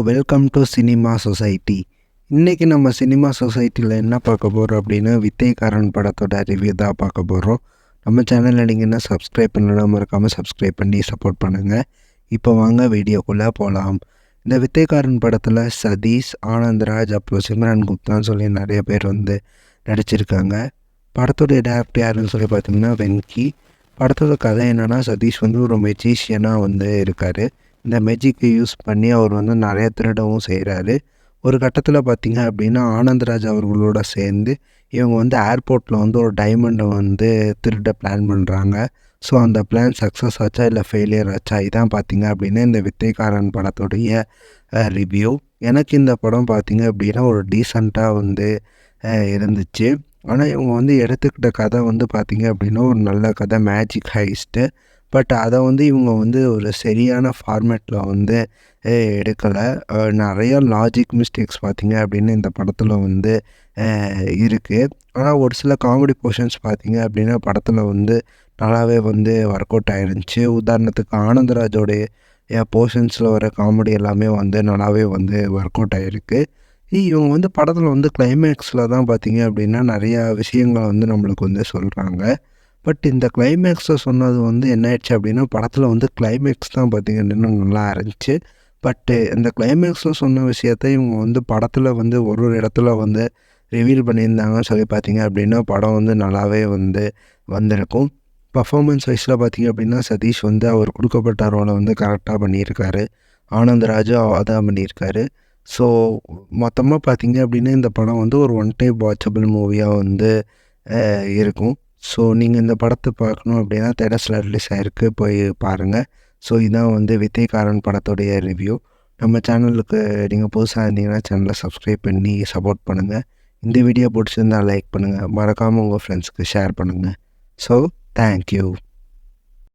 Welcome to cinema society. இன்றைக்கி நம்ம cinema சொசைட்டியில் என்ன பார்க்க போகிறோம் அப்படின்னா, வித்தைக்காரன் படத்தோட ரிவ்யூ தான் பார்க்க போகிறோம். நம்ம சேனலில் நீங்கள் என்ன சப்ஸ்கிரைப் பண்ணலாம், மறக்காமல் சப்ஸ்கிரைப் பண்ணி சப்போர்ட் பண்ணுங்கள். இப்போ வாங்க வீடியோக்குள்ளே போகலாம். இந்த வித்தைக்காரன் படத்தில் சதீஷ், ஆனந்த்ராஜ், அப்புறம் சிம்ரன் குப்தான்னு சொல்லி நிறைய பேர் வந்து நடிச்சிருக்காங்க. படத்தோடைய டேரக்டர் யாருன்னு சொல்லி பார்த்தீங்கன்னா வெங்கி. படத்தோட கதை என்னென்னா, சதீஷ் வந்து ஒரு மெஜிஷியனாக வந்து இருக்கார். இந்த மெஜிக்கை யூஸ் பண்ணி அவர் வந்து நிறைய திருடவும் செய்கிறாரு. ஒரு கட்டத்தில் பார்த்திங்க அப்படின்னா, ஆனந்த்ராஜ் அவர்களோட சேர்ந்து இவங்க வந்து ஏர்போர்ட்டில் வந்து ஒரு டைமண்டை வந்து திருட பிளான் பண்ணுறாங்க. ஸோ அந்த பிளான் சக்ஸஸ் ஆச்சா இல்லை ஃபெயிலியர் ஆச்சா, இதான் பார்த்திங்க அப்படின்னா இந்த வித்தைக்காரன் படத்துடைய ரிவ்யூ. எனக்கு இந்த படம் பார்த்திங்க அப்படின்னா ஒரு டீசெண்டாக வந்து இருந்துச்சு. ஆனால் இவங்க வந்து எடுத்துக்கிட்ட கதை வந்து பார்த்திங்க அப்படின்னா ஒரு நல்ல கதை, மேஜிக் ஹைஸ்ட்டு. பட் அதை வந்து இவங்க வந்து ஒரு சரியான ஃபார்மேட்டில் வந்து எடுக்கலை. நிறையா லாஜிக் மிஸ்டேக்ஸ் பார்த்திங்க அப்படின்னு இந்த படத்தில் வந்து இருக்குது. ஆனால் ஒரு சில காமெடி போர்ஷன்ஸ் பார்த்திங்க அப்படின்னா படத்தில் வந்து நல்லாவே வந்து ஒர்க் அவுட் ஆகிருந்துச்சி. உதாரணத்துக்கு ஆனந்தராஜோடைய போர்ஷன்ஸில் வர காமெடி எல்லாமே வந்து நல்லாவே வந்து ஒர்க் அவுட் ஆகிருக்கு. இவங்க வந்து படத்தில் வந்து கிளைமேக்ஸில் தான் பார்த்திங்க அப்படின்னா நிறையா விஷயங்களை வந்து நம்மளுக்கு வந்து சொல்கிறாங்க. பட் இந்த கிளைமேக்ஸில் சொன்னது வந்து என்ன ஆயிடுச்சு அப்படின்னா, படத்தில் வந்து கிளைமேக்ஸ் தான் பார்த்திங்க அப்படின்னா நல்லா இருந்துச்சு. பட்டு இந்த கிளைமேக்ஸில் சொன்ன விஷயத்த இவங்க வந்து படத்தில் வந்து ஒரு இடத்துல வந்து ரிவீல் பண்ணியிருந்தாங்கன்னு சொல்லி பார்த்திங்க அப்படின்னா படம் வந்து நல்லாவே வந்து வந்திருக்கும். பர்ஃபார்மன்ஸ் வைஸில் பார்த்திங்க அப்படின்னா சதீஷ் வந்து அவர் கொடுக்கப்பட்ட ரோலை வந்து கரெக்டாக பண்ணியிருக்காரு. ஆனந்த்ராஜும் அதான் பண்ணியிருக்காரு. ஸோ மொத்தமாக பார்த்திங்க அப்படின்னா இந்த படம் வந்து ஒரு ஒன் டைம் வாட்சபிள் மூவியாக வந்து இருக்கும். ஸோ நீங்கள் இந்த படத்தை பார்க்கணும் அப்படின்னா தேட்டர்ஸில் ரிலீஸ் ஆகிருக்கு, போய் பாருங்கள். ஸோ இதான் வந்து வித்தைக்காரன் படத்தோடைய ரிவ்யூ. நம்ம சேனலுக்கு நீங்கள் புதுசாக இருந்தீங்கன்னா சேனலை சப்ஸ்கிரைப் பண்ணி சப்போர்ட் பண்ணுங்கள். இந்த வீடியோ பிடிச்சிருந்தால் லைக் பண்ணுங்கள், மறக்காமல் உங்கள் ஃப்ரெண்ட்ஸுக்கு ஷேர் பண்ணுங்கள். So thank you.